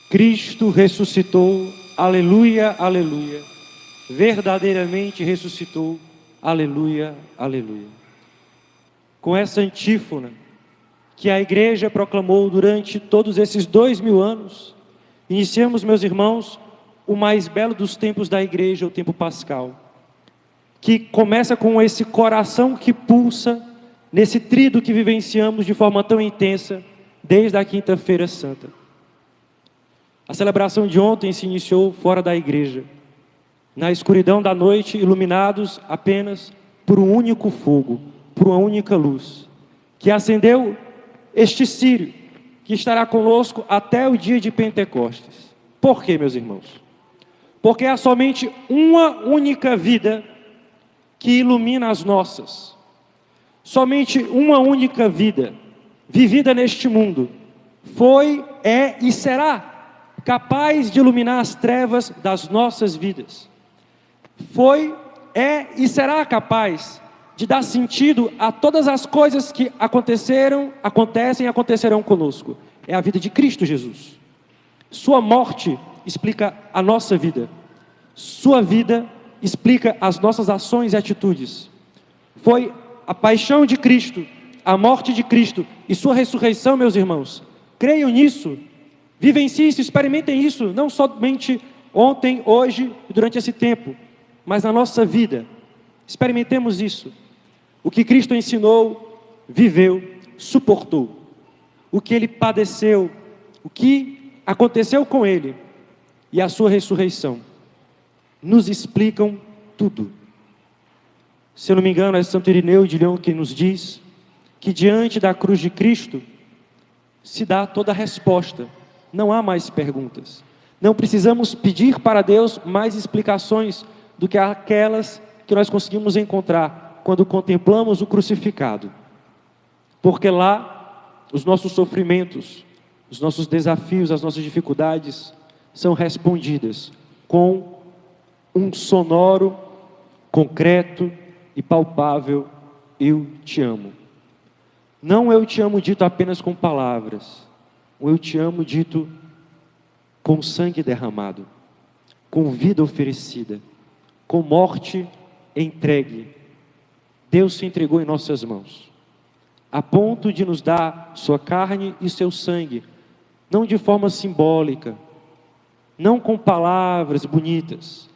Cristo ressuscitou, aleluia, aleluia. Verdadeiramente ressuscitou, aleluia, aleluia. Com essa antífona que a igreja proclamou durante todos esses 2000 anos, iniciamos, meus irmãos, o mais belo dos tempos da igreja, o tempo pascal, que começa com esse coração que pulsa nesse tríduo que vivenciamos de forma tão intensa desde a quinta-feira santa. A celebração de ontem se iniciou fora da igreja, na escuridão da noite, iluminados apenas por um único fogo, por uma única luz, que acendeu este círio, que estará conosco até o dia de Pentecostes. Por quê, meus irmãos? Porque há somente uma única vida que ilumina as nossas. Somente uma única vida, vivida neste mundo, foi, é e será capaz de iluminar as trevas das nossas vidas. Foi, é e será capaz de dar sentido a todas as coisas que aconteceram, acontecem e acontecerão conosco. É a vida de Cristo Jesus. Sua morte explica a nossa vida. Sua vida explica as nossas ações e atitudes. Foi a paixão de Cristo, a morte de Cristo e sua ressurreição, meus irmãos. Creiam nisso. Vivenciem isso, experimentem isso, não somente ontem, hoje e durante esse tempo, mas na nossa vida. Experimentemos isso. O que Cristo ensinou, viveu, suportou. O que Ele padeceu, o que aconteceu com Ele e a sua ressurreição, nos explicam tudo. Se eu não me engano, é Santo Irineu de Lyon que nos diz que diante da cruz de Cristo se dá toda a resposta. Não há mais perguntas. Não precisamos pedir para Deus mais explicações do que aquelas que nós conseguimos encontrar quando contemplamos o crucificado. Porque lá, os nossos sofrimentos, os nossos desafios, as nossas dificuldades são respondidas com um sonoro, concreto e palpável eu te amo. Não eu te amo dito apenas com palavras, o eu te amo dito com sangue derramado, com vida oferecida, com morte entregue. Deus se entregou em nossas mãos, a ponto de nos dar sua carne e seu sangue, não de forma simbólica, não com palavras bonitas,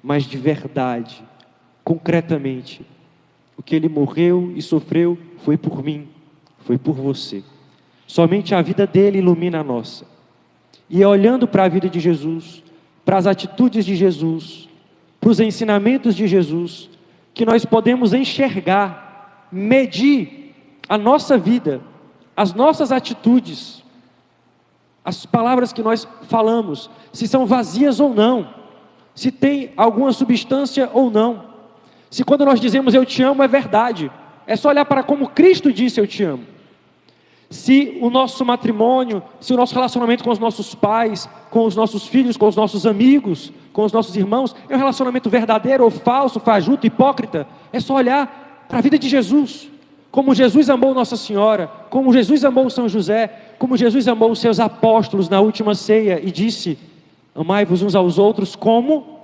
mas de verdade, concretamente. O que Ele morreu e sofreu foi por mim, foi por você. Somente a vida dele ilumina a nossa. E olhando para a vida de Jesus, para as atitudes de Jesus, para os ensinamentos de Jesus, que nós podemos enxergar, medir a nossa vida, as nossas atitudes, as palavras que nós falamos, se são vazias ou não, se tem alguma substância ou não, se quando nós dizemos eu te amo é verdade, é só olhar para como Cristo disse eu te amo. Se o nosso matrimônio, se o nosso relacionamento com os nossos pais, com os nossos filhos, com os nossos amigos, com os nossos irmãos, é um relacionamento verdadeiro ou falso, fajuto, hipócrita, é só olhar para a vida de Jesus. Como Jesus amou Nossa Senhora, como Jesus amou São José, como Jesus amou os seus apóstolos na última ceia e disse: amai-vos uns aos outros como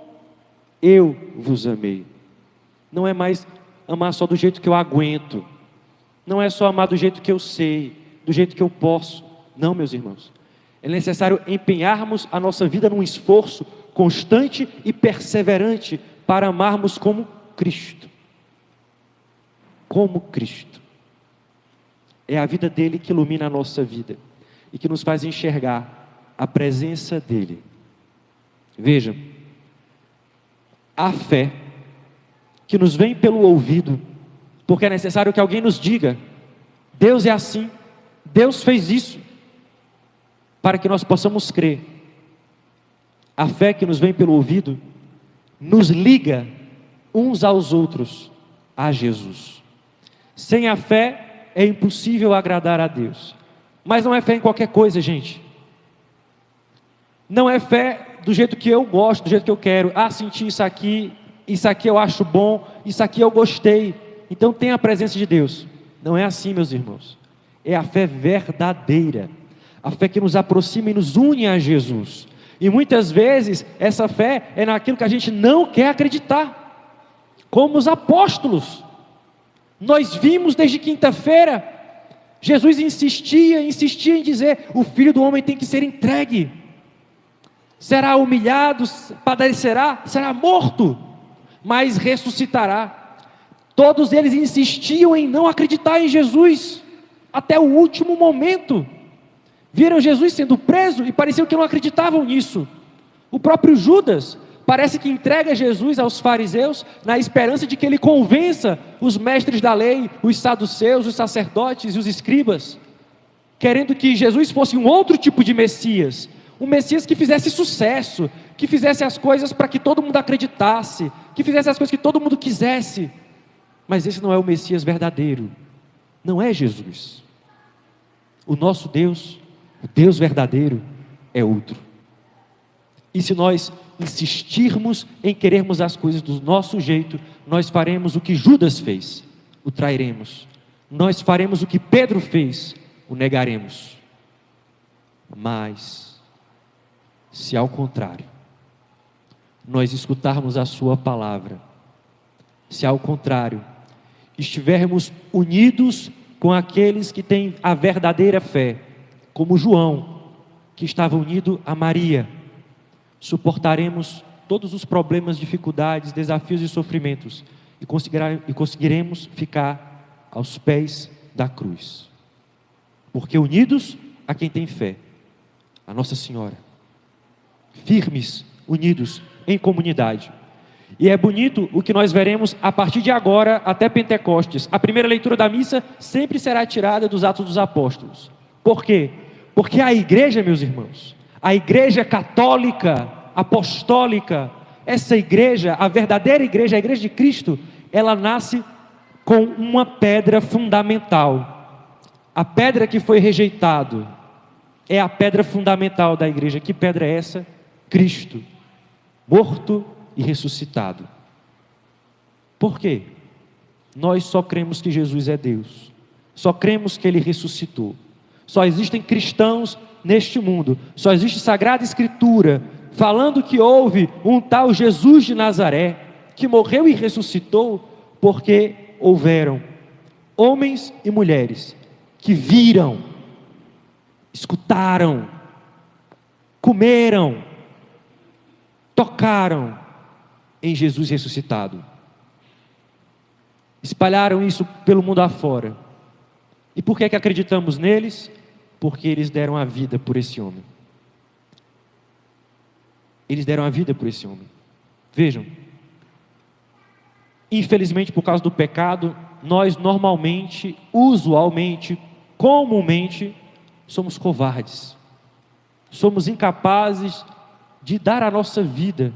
eu vos amei. Não é mais amar só do jeito que eu aguento, não é só amar do jeito que eu sei, do jeito que eu posso. Não, meus irmãos, é necessário empenharmos a nossa vida num esforço constante e perseverante para amarmos como Cristo. Como Cristo. É a vida dele que ilumina a nossa vida e que nos faz enxergar a presença dele. Vejam, a fé que nos vem pelo ouvido, porque é necessário que alguém nos diga: Deus é assim, Deus fez isso, para que nós possamos crer. A fé que nos vem pelo ouvido nos liga uns aos outros a Jesus. Sem a fé é impossível agradar a Deus. Mas não é fé em qualquer coisa, gente. Não é fé do jeito que eu gosto, do jeito que eu quero. Ah, senti isso aqui eu acho bom, isso aqui eu gostei, então tem a presença de Deus. Não é assim, meus irmãos. É a fé verdadeira. A fé que nos aproxima e nos une a Jesus. E muitas vezes essa fé é naquilo que a gente não quer acreditar. Como os apóstolos. Nós vimos desde quinta-feira, Jesus insistia em dizer: o Filho do Homem tem que ser entregue. Será humilhado, padecerá, será morto, mas ressuscitará. Todos eles insistiam em não acreditar em Jesus, até o último momento. Viram Jesus sendo preso e pareciam que não acreditavam nisso. O próprio Judas parece que entrega Jesus aos fariseus, na esperança de que ele convença os mestres da lei, os saduceus, os sacerdotes e os escribas, querendo que Jesus fosse um outro tipo de Messias, um Messias que fizesse sucesso, que fizesse as coisas para que todo mundo acreditasse, que fizesse as coisas que todo mundo quisesse. Mas esse não é o Messias verdadeiro, não é Jesus. O nosso Deus, o Deus verdadeiro, é outro. E se nós insistirmos em querermos as coisas do nosso jeito, nós faremos o que Judas fez, o trairemos. Nós faremos o que Pedro fez, o negaremos. Mas, se ao contrário, nós escutarmos a sua palavra, se ao contrário, estivermos unidos com aqueles que têm a verdadeira fé, como João, que estava unido a Maria, suportaremos todos os problemas, dificuldades, desafios e sofrimentos e conseguiremos ficar aos pés da cruz. Porque unidos a quem tem fé, a Nossa Senhora, firmes, unidos em comunidade. E é bonito o que nós veremos a partir de agora até Pentecostes. A primeira leitura da missa sempre será tirada dos Atos dos Apóstolos. Por quê? Porque a igreja, meus irmãos, a igreja católica, apostólica, essa igreja, a verdadeira igreja, a igreja de Cristo, ela nasce com uma pedra fundamental. A pedra que foi rejeitado é a pedra fundamental da igreja. Que pedra é essa? Cristo, morto e ressuscitado. Por quê? Nós só cremos que Jesus é Deus, só cremos que Ele ressuscitou. Só existem cristãos neste mundo, só existe Sagrada Escritura falando que houve um tal Jesus de Nazaré que morreu e ressuscitou, porque houveram homens e mulheres que viram, escutaram, comeram, tocaram em Jesus ressuscitado, espalharam isso pelo mundo afora. E por que é que acreditamos neles? Porque eles deram a vida por esse homem. Eles deram a vida por esse homem. Vejam, infelizmente por causa do pecado, nós normalmente, usualmente, comumente, somos covardes. Somos incapazes de dar a nossa vida,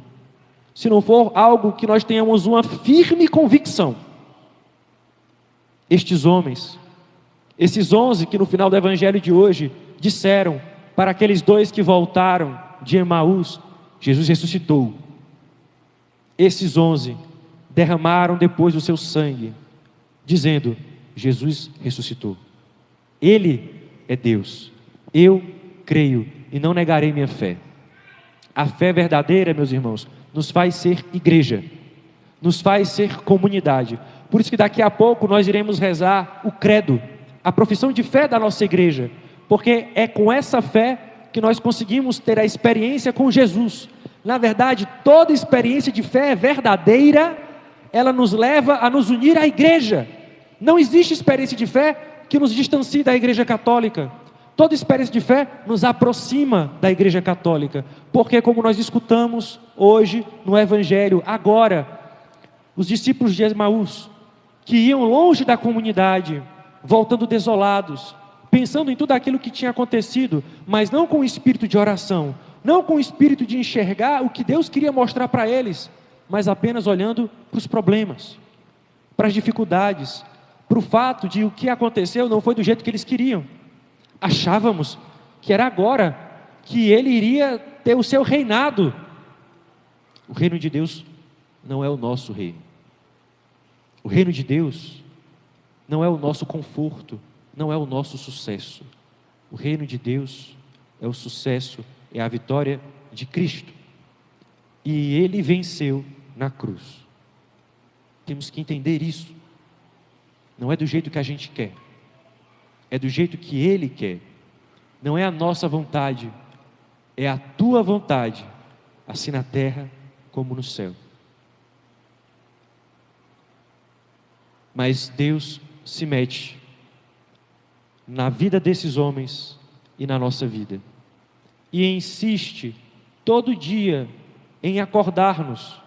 se não for algo que nós tenhamos uma firme convicção. Estes homens, esses 11 que no final do evangelho de hoje disseram para aqueles 2 que voltaram de Emaús: Jesus ressuscitou. Esses 11 derramaram depois o seu sangue, dizendo: Jesus ressuscitou. Ele é Deus. Eu creio e não negarei minha fé. A fé verdadeira, meus irmãos, nos faz ser igreja, nos faz ser comunidade. Por isso que daqui a pouco nós iremos rezar o credo, a profissão de fé da nossa igreja, porque é com essa fé que nós conseguimos ter a experiência com Jesus. Na verdade, toda experiência de fé verdadeira, ela nos leva a nos unir à igreja. Não existe experiência de fé que nos distancie da igreja católica. Toda experiência de fé nos aproxima da igreja católica, porque como nós escutamos hoje no evangelho, agora, os discípulos de Emaús, que iam longe da comunidade, voltando desolados, pensando em tudo aquilo que tinha acontecido, mas não com o espírito de oração, não com o espírito de enxergar o que Deus queria mostrar para eles, mas apenas olhando para os problemas, para as dificuldades, para o fato de o que aconteceu não foi do jeito que eles queriam. Achávamos que era agora que ele iria ter o seu reinado. O reino de Deus não é o nosso reino. O reino de Deus não é o nosso conforto, não é o nosso sucesso. O reino de Deus é o sucesso, é a vitória de Cristo. E Ele venceu na cruz. Temos que entender isso. Não é do jeito que a gente quer. É do jeito que Ele quer. Não é a nossa vontade. É a tua vontade, assim na terra como no céu. Mas Deus se mete na vida desses homens e na nossa vida. E insiste todo dia em acordar-nos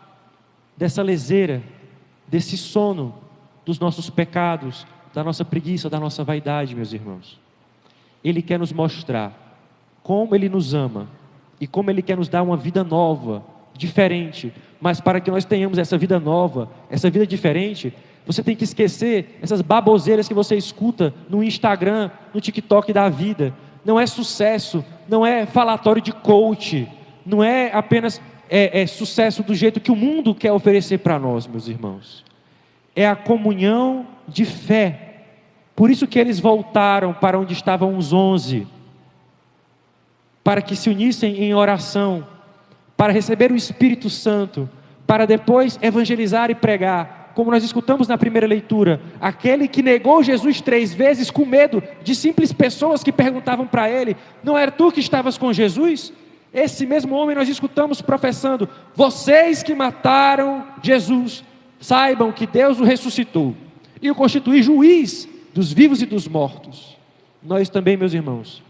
dessa leseira, desse sono dos nossos pecados, da nossa preguiça, da nossa vaidade, meus irmãos. Ele quer nos mostrar como Ele nos ama e como Ele quer nos dar uma vida nova, diferente. Mas para que nós tenhamos essa vida nova, essa vida diferente, você tem que esquecer essas baboseiras que você escuta no Instagram, no TikTok da vida. Não é sucesso, não é falatório de coach, não é apenas sucesso do jeito que o mundo quer oferecer para nós, meus irmãos. É a comunhão de fé. Por isso que eles voltaram para onde estavam os 11, para que se unissem em oração, para receber o Espírito Santo, para depois evangelizar e pregar. Como nós escutamos na primeira leitura, aquele que negou Jesus 3 vezes com medo de simples pessoas que perguntavam para ele: não era tu que estavas com Jesus? Esse mesmo homem nós escutamos professando: vocês que mataram Jesus, saibam que Deus o ressuscitou e o constituiu juiz dos vivos e dos mortos. Nós também, meus irmãos,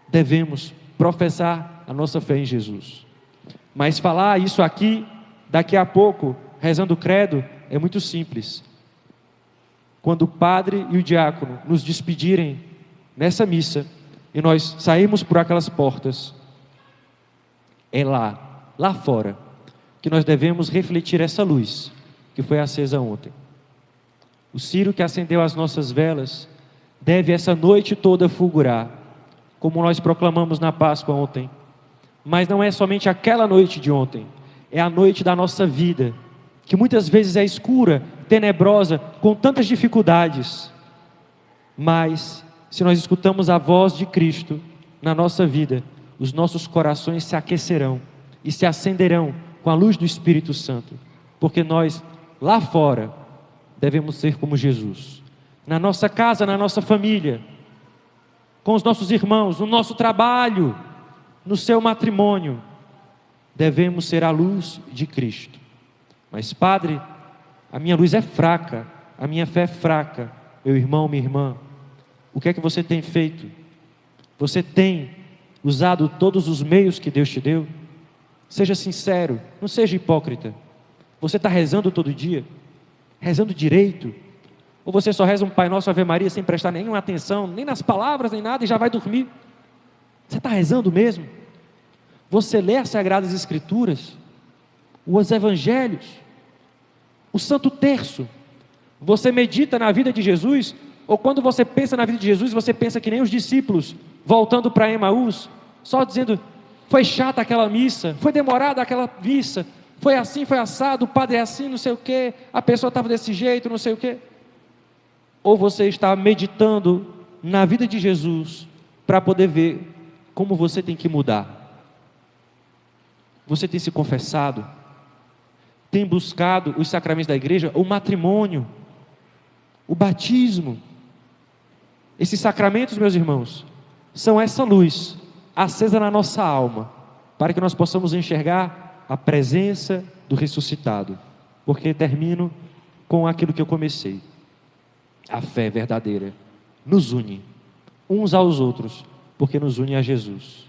devemos professar a nossa fé em Jesus. Mas falar isso aqui, daqui a pouco, rezando o credo, é muito simples. Quando o padre e o diácono nos despedirem nessa missa e nós sairmos por aquelas portas, é lá fora, que nós devemos refletir essa luz que foi acesa ontem. O ciro que acendeu as nossas velas deve essa noite toda fulgurar, como nós proclamamos na Páscoa ontem. Mas não é somente aquela noite de ontem, é a noite da nossa vida, que muitas vezes é escura, tenebrosa, com tantas dificuldades. Mas, se nós escutamos a voz de Cristo na nossa vida, os nossos corações se aquecerão e se acenderão com a luz do Espírito Santo, porque nós, lá fora, devemos ser como Jesus, na nossa casa, na nossa família, com os nossos irmãos, no nosso trabalho, no seu matrimônio, devemos ser a luz de Cristo. Mas, padre, a minha luz é fraca, a minha fé é fraca. Meu irmão, minha irmã, o que é que você tem feito? Você tem usado todos os meios que Deus te deu? Seja sincero, não seja hipócrita. Você está rezando todo dia? Rezando direito? Ou você só reza um Pai Nosso, Ave Maria, sem prestar nenhuma atenção, nem nas palavras, nem nada, e já vai dormir? Você está rezando mesmo? Você lê as Sagradas Escrituras, os Evangelhos, o Santo Terço? Você medita na vida de Jesus? Ou quando você pensa na vida de Jesus, você pensa que nem os discípulos, voltando para Emaús, só dizendo: foi chata aquela missa, foi demorada aquela missa, foi assim, foi assado, o padre é assim, não sei o quê, a pessoa estava desse jeito, não sei o quê? Ou você está meditando na vida de Jesus, para poder ver como você tem que mudar? Você tem se confessado? Tem buscado os sacramentos da igreja? O matrimônio, o batismo? Esses sacramentos, meus irmãos, são essa luz acesa na nossa alma, para que nós possamos enxergar a presença do ressuscitado. Porque termino com aquilo que eu comecei. A fé verdadeira nos une uns aos outros, porque nos une a Jesus.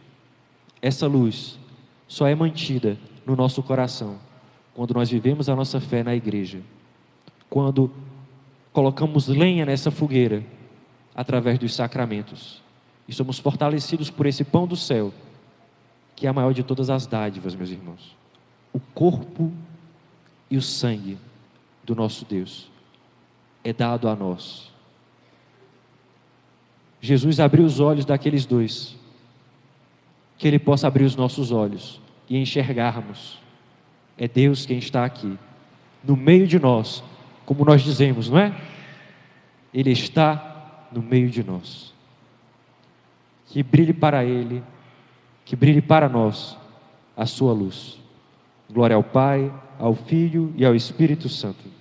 Essa luz só é mantida no nosso coração quando nós vivemos a nossa fé na igreja, quando colocamos lenha nessa fogueira através dos sacramentos e somos fortalecidos por esse pão do céu, que é a maior de todas as dádivas, meus irmãos, o corpo e o sangue do nosso Deus é dado a nós. Jesus abriu os olhos daqueles dois, que Ele possa abrir os nossos olhos e enxergarmos. É Deus quem está aqui, no meio de nós, como nós dizemos, não é? Ele está no meio de nós. que brilhe para Ele, que brilhe para nós a sua luz. Glória ao Pai, ao Filho e ao Espírito Santo.